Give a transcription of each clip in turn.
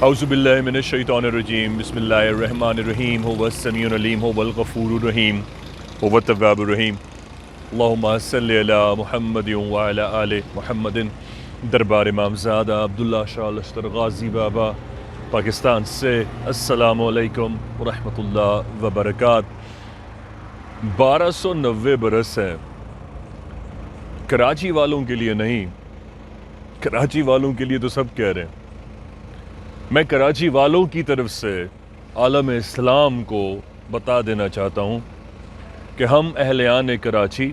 اعوذ باللہ من الشیطان الرجیم بسم اللہ الرحمن الرحیم هو السمیع العلیم هو الغفور الرحیم هو التواب الرحیم اللہم صلی علی محمد وعلی آل محمد۔ دربار امامزادہ عبداللہ شاہ لشکر غازی بابا پاکستان سے السلام علیکم ورحمۃ اللہ وبرکاتہ۔ 1290 برس ہے، کراچی والوں کے لیے نہیں، کراچی والوں کے لیے تو سب کہہ رہے ہیں۔ میں کراچی والوں کی طرف سے عالم اسلام کو بتا دینا چاہتا ہوں کہ ہم اہلیان کراچی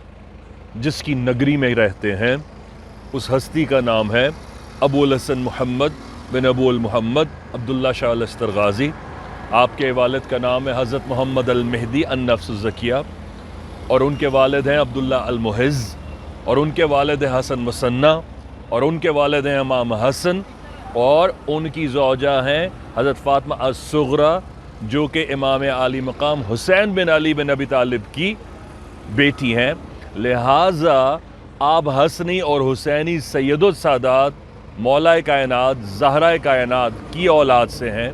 جس کی نگری میں رہتے ہیں، اس ہستی کا نام ہے ابو الحسن محمد بن ابو المحمد عبداللہ شاہ لشکر غازی۔ آپ کے والد کا نام ہے حضرت محمد المہدی النفس الزکیہ، اور ان کے والد ہیں عبداللہ المعز، اور ان کے والد ہیں حسن مثنیٰ، اور ان کے والد ہیں امام حسن، اور ان کی زوجہ ہیں حضرت فاطمہ الصغریٰ جو کہ امام عالی مقام حسین بن علی بن ابی طالب کی بیٹی ہیں۔ لہٰذا آپ حسنی اور حسینی سید السادات مولا کائنات زہرہ کائنات کی اولاد سے ہیں،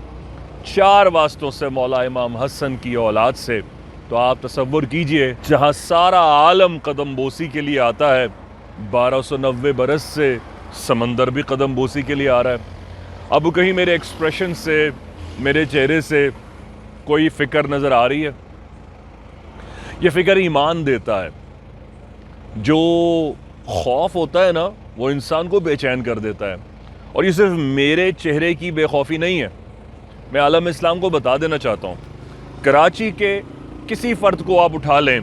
4 واسطوں سے مولا امام حسن کی اولاد سے۔ تو آپ تصور کیجئے جہاں سارا عالم قدم بوسی کے لیے آتا ہے، 1290 برس سے سمندر بھی قدم بوسی کے لیے آ رہا ہے۔ اب کہیں میرے ایکسپریشن سے، میرے چہرے سے کوئی فکر نظر آ رہی ہے؟ یہ فکر ایمان دیتا ہے۔ جو خوف ہوتا ہے نا، وہ انسان کو بے چین کر دیتا ہے، اور یہ صرف میرے چہرے کی بے خوفی نہیں ہے۔ میں عالم اسلام کو بتا دینا چاہتا ہوں، کراچی کے کسی فرد کو آپ اٹھا لیں،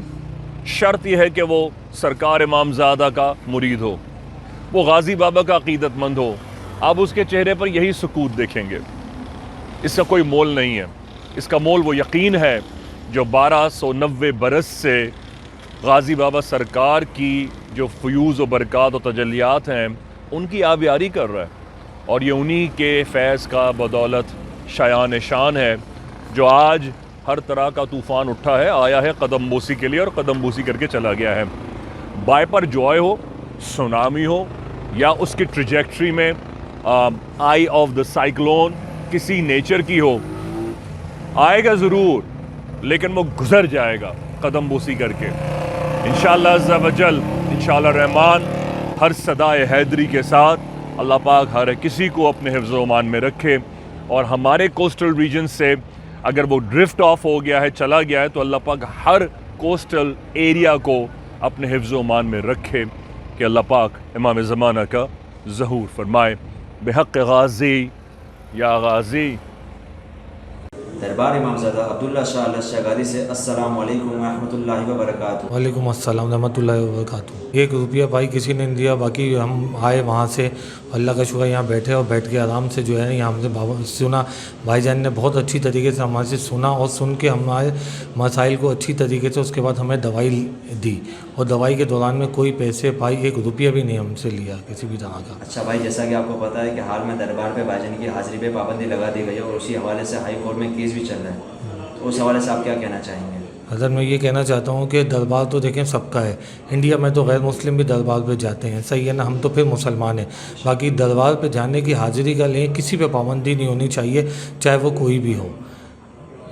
شرط یہ ہے کہ وہ سرکار امامزادہ کا مرید ہو، وہ غازی بابا کا عقیدت مند ہو، آپ اس کے چہرے پر یہی سکوت دیکھیں گے۔ اس کا کوئی مول نہیں ہے، اس کا مول وہ یقین ہے جو 1290 برس سے غازی بابا سرکار کی جو فیوز و برکات و تجلیات ہیں ان کی آبیاری کر رہا ہے، اور یہ انہی کے فیض کا بدولت شایان شان ہے جو آج ہر طرح کا طوفان اٹھا ہے، آیا ہے قدم بوسی کے لیے اور قدم بوسی کر کے چلا گیا ہے۔ بائپر جوائے ہو، سونامی ہو، یا اس کی ٹریجیکٹری میں آئی آف دا سائیکلون کسی نیچر کی ہو، آئے گا ضرور لیکن وہ گزر جائے گا قدم بوسی کر کے انشاءاللہ عز و جل۔ انشاءاللہ رحمان ہر صدائے حیدری کے ساتھ اللہ پاک ہر کسی کو اپنے حفظ و امان میں رکھے، اور ہمارے کوسٹل ریجن سے اگر وہ ڈرفٹ آف ہو گیا ہے، چلا گیا ہے، تو اللہ پاک ہر کوسٹل ایریا کو اپنے حفظ و امان میں رکھے کہ اللہ پاک امام زمانہ کا ظہور فرمائے۔ بحق غازی یا غازی۔ دربار امامزادہ عبداللہ شاہ لشکر غازی سے السلام علیکم ورحمۃ اللہ وبرکاتہ۔ وعلیکم السلام ورحمۃ اللہ وبرکاتہ۔ 1 روپیہ بھائی کسی نے نہیں دیا، باقی ہم آئے وہاں سے، اللہ کا شکر یہاں بیٹھے، اور بیٹھ کے آرام سے جو ہے یہاں سے سنا، بھائی جان نے بہت اچھی طریقے سے ہمارے سے سنا، اور سن کے ہمارے مسائل کو اچھی طریقے سے اس کے بعد ہمیں دوائی دی، اور دوائی کے دوران میں کوئی پیسے بھائی 1 روپیہ بھی نہیں ہم سے لیا کسی بھی طرح کا۔ اچھا بھائی، جیسا کہ آپ کو پتہ ہے کہ حال میں دربار پہ بھائی جان کی حاضری پہ پابندی لگا دی گئی ہے، اور اسی حوالے سے ہائی کورٹ میں کیس بھی چل رہا ہے، تو اس حوالے سے آپ کیا کہنا چاہیں گے؟ حضرت میں یہ کہنا چاہتا ہوں کہ دربار تو دیکھیں سب کا ہے، انڈیا میں تو غیر مسلم بھی دربار پہ جاتے ہیں، صحیح ہے نا، ہم تو پھر مسلمان ہیں، باقی دربار پہ جانے کی حاضری کا لیں، کسی پہ پابندی نہیں ہونی چاہیے، چاہے وہ کوئی بھی ہو۔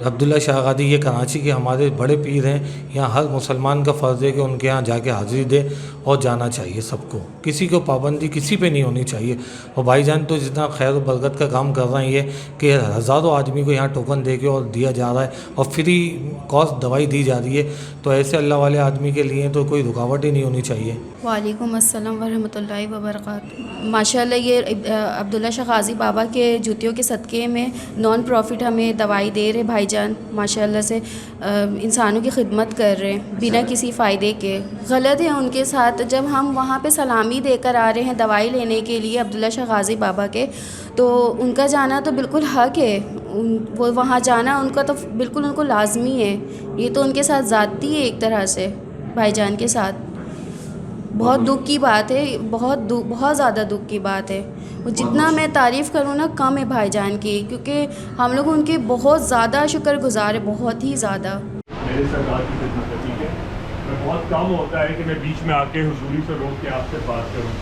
عبداللہ شاہ غازی یہ کراچی کے ہمارے بڑے پیر ہیں، یہاں ہر مسلمان کا فرض ہے کہ ان کے یہاں جا کے حاضری دے، اور جانا چاہیے سب کو، کسی کو پابندی کسی پہ نہیں ہونی چاہیے۔ اور بھائی جان تو جتنا خیر و برکت کا کام کر رہے ہیں یہ کہ ہزاروں آدمی کو یہاں ٹوکن دے کے اور دیا جا رہا ہے، اور فری کاسٹ دوائی دی جا رہی ہے، تو ایسے اللہ والے آدمی کے لیے تو کوئی رکاوٹ ہی نہیں ہونی چاہیے۔ وعلیکم السلام ورحمۃ اللہ وبرکاتہ۔ ماشاءاللہ یہ عبداللہ شاہ غازی بابا کے جوتیوں کے صدقے میں نان پروفٹ ہمیں دوائی دے رہے بھائی جان، ماشاءاللہ سے انسانوں کی خدمت کر رہے ہیں بنا کسی فائدے کے۔ غلط ہے ان کے ساتھ، جب ہم وہاں پہ سلامی دے کر آ رہے ہیں دوائی لینے کے لیے عبداللہ شاہ غازی بابا کے، تو ان کا جانا تو بالکل حق ہے، وہ وہاں جانا ان کا تو بالکل ان کو لازمی ہے، یہ تو ان کے ساتھ ذاتی ہے ایک طرح سے بھائی جان کے ساتھ۔ بہت دکھ کی بات ہے، بہت زیادہ دکھ کی بات ہے، وہ جتنا میں تعریف کروں نا کم ہے بھائی جان کی، کیونکہ ہم لوگ ان کے بہت زیادہ شکر گزار ہیں، بہت ہی زیادہ۔ میرے سرکار کی خدمت ہے، ٹھیک ہے، میں بہت کم ہوتا ہے کہ میں بیچ میں آ کے حضوری سے روک کے آپ سے بات کروں،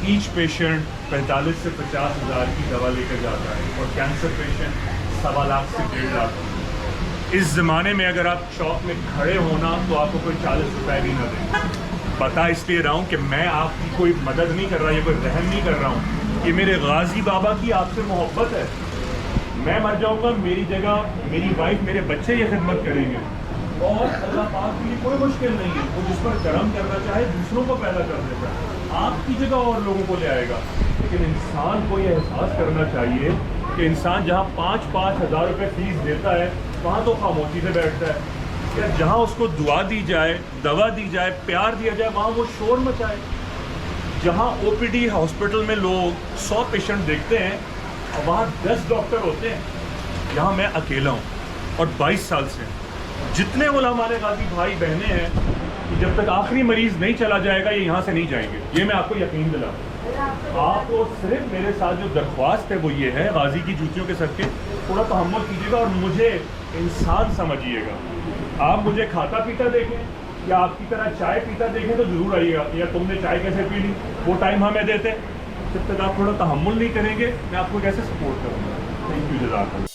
ایچ پیشنٹ 45 سے 50 ہزار کی دوا لے کر جاتا ہے اور کینسر پیشنٹ 1.25 لاکھ سے 1.5 لاکھ. اس زمانے میں اگر آپ چوک میں کھڑے ہونا تو آپ کو کوئی 40 روپے بھی نہ دے. بتا اس لیے رہا ہوں کہ میں آپ کی کوئی مدد نہیں کر رہا, یہ کوئی رحم نہیں کر رہا ہوں. یہ میرے غازی بابا کی آپ سے محبت ہے. میں مر جاؤں گا, میری جگہ میری وائف میرے بچے یہ خدمت کریں گے, اور اللہ پاک کے لیے کوئی مشکل نہیں ہے. وہ جس پر کرم کرنا چاہے دوسروں کو پیدا کر دیتا ہے, آپ کی جگہ اور لوگوں کو لے آئے گا. لیکن انسان کو یہ احساس کرنا چاہیے کہ انسان جہاں 5-5 ہزار روپے فیس دیتا ہے وہاں تو خاموشی سے بیٹھتا ہے. کہ جہاں اس کو دعا دی جائے, دوا دی جائے, پیار دیا جائے, وہاں وہ شور مچائے. جہاں او پی ڈی ہاسپٹل میں لوگ 100 پیشنٹ دیکھتے ہیں اور وہاں 10 ڈاکٹر ہوتے ہیں, یہاں میں اکیلا ہوں اور 22 سال سے. جتنے علماء غازی بھائی بہنیں ہیں, جب تک آخری مریض نہیں چلا جائے گا یہ یہاں سے نہیں جائیں گے, یہ میں آپ کو یقین دلاؤں. آپ کو صرف میرے ساتھ جو درخواست ہے وہ یہ ہے, غازی کی جوتیوں کے صدقے تھوڑا تحمل کیجیے گا اور مجھے انسان سمجھیے گا. آپ مجھے کھاتا پیتا دیکھیں یا آپ کی طرح چائے پیتا دیکھیں تو ضرور آئیے گا, یا تم نے چائے کیسے پی لی, وہ ٹائم ہمیں دیتے. جب تک آپ تھوڑا تحمل نہیں کریں گے میں آپ کو کیسے سپورٹ کروں گا. تھینک یو, جزاک اللہ.